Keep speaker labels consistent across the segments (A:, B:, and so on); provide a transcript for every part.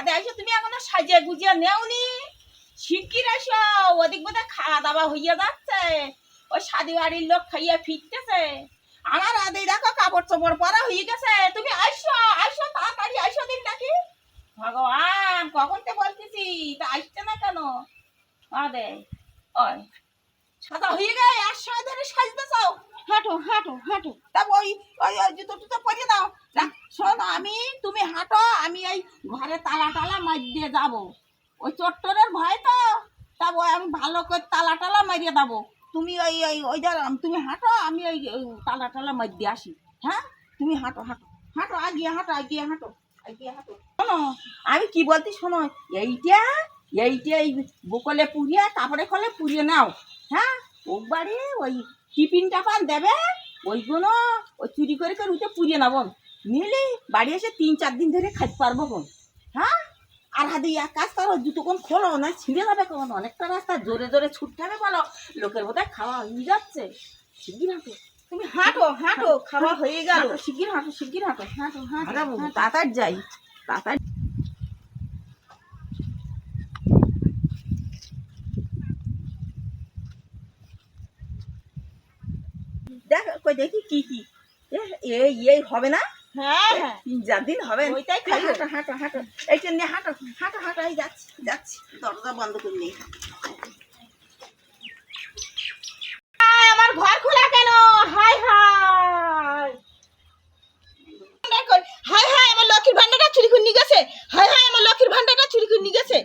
A: ছাদে আইসো তুমি এখনো সাজিয়ে গুজিয়ে নেওনি, শিগগির এসো। ওদিক বোধহয় খাওয়া দাওয়া হইয়া যাচ্ছে, ওই শাদি বাড়ির লোক খাইয়া ফিরতেছে। আমার আদেই দেখো কাপড় চোপড় পরা হয়ে গেছে, তুমি আইসো আইসো তাড়াতাড়ি আইসো দিন নাকি। ভগবান কখন তো বলতেছি তা আসছে না কেন? আদে ওই সাদা হয়ে গেছে, আর সময় ধরে সাজতে চাও। হাঁটো হাঁটো হাঁটো, তা ওই ওই ওই জুতো টুতো পরিয়ে দাও। শোনো আমি, তুমি হাঁটো, আমি এই ঘরে তালা টালা মারিয়ে যাবো। ওই চট্টরের ভয় তো, তা ওই আমি ভালো করে তালা টালা মারিয়ে দেবো। তুমি ওই ওই ওই তুমি হাঁটো, আমি ওই তালা টালা মারিয়ে আসি। হ্যাঁ তুমি হাঁটো হাঁটো হাঁটো, আগিয়ে হাঁটো আগিয়ে হাঁটো আগিয়ে হাঁটো। শোনো আমি কি বলছি শোনো, এইটা এইটা এই বোকলে পুড়িয়ে কাপড়ে কলে পুড়িয়ে নাও। হ্যাঁ ওবারে ওই টিফিন টাপান দেবে, ওইগুলো ওই চুরি করে করে উঠে পুড়িয়ে নেব, নিলে বাড়ি এসে 3-4 দিন ধরে খাইতে পারবো কোন। হ্যাঁ আর হাতে এক কাজ করো, জুতো কোন খোলো না, ছিঁড়ে যাবে কোন, অনেকটা রাস্তা জোরে জোরে ছুটতে হবে বলো, লোকের বোধহয় খাওয়া হয়ে যাচ্ছে। শিগগির হাঁটো, তুমি হাঁটো হাঁটো, খাওয়া হয়ে গেল, শিগগির হাঁটো শিগগির হাঁটো হাঁটো হাঁটো, তাড়াতাড়ি যাই তাড়াতাড়ি। দেখ কই দেখি কি কি এই এই হবে না। হ্যাঁ 3-4 দিন হবে, ওইটাই খাই। হাঁটো হাঁটো হাঁটো, এইটা নিয়ে হাঁটো হাঁটো হাঁটো, এই যাচ্ছি যাচ্ছি, দরজা বন্ধ করে নেই। আমার ঘর খোলা কেন? হাই হাই হাই হাই, আমার লক্ষ্মীর ভান্ডারটা চুরি করে নিয়ে গেছে। হাই হাই আমার লক্ষ্মীর ভান্ডারটা চুরি করে নিয়ে গেছে।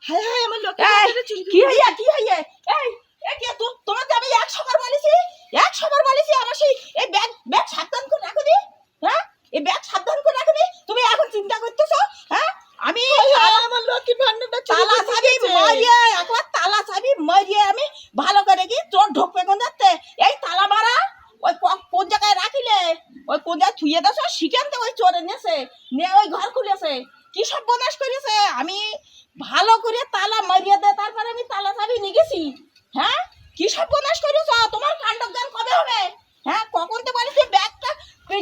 A: হাই হাই আমার লক্ষ্মীর ভান্ডারটা চুরি করে। কি হইয়া কি হইয়া? এই এই কে তোমাকে আমি 100 বার বলেছি, 100 বার বলেছি আমার সেই এই ব্যাগ ব্যাগ সাবধান করে রাখো দি। হ্যাঁ এই ব্যাগ সাবধান করে রাখো দি, তুমি এখন চিন্তা করতেছো? হ্যাঁ আমি আমার লক্ষ্মীর ভান্ডারটা তালা চাবি মারিয়ে একবার তালা চাবি মারিয়ে আমি ভালো করে কি তোর ঢোকবে কোন যাচ্ছে এই তালা মারা, ওই কোন জায়গায় রাখিলে, ওই কোন জায়গায় থুয়ে দেছ সেখানতে ওই চোরে নেছে নিয়ে ওই ঘর খুলেছে, কি সব বনাশ করেছে। আমি ভালো করে তালা মারিয়ে দে, তারপরে আমি তালা চাবি নিয়ে গেছি। হ্যাঁ কি সব বনাশ করেছ, তোমার কাণ্ড জ্ঞান কবে হবে? হ্যাঁ কখন তো বলেছি ব্যাগটা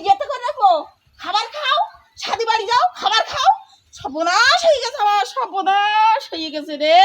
A: যেতে করে রাখো, খাবার খাও, শাদি বাড়ি যাও খাবার খাও। সর্বনাশ হয়ে গেছে আমার, সর্বনাশ হয়ে গেছে রে।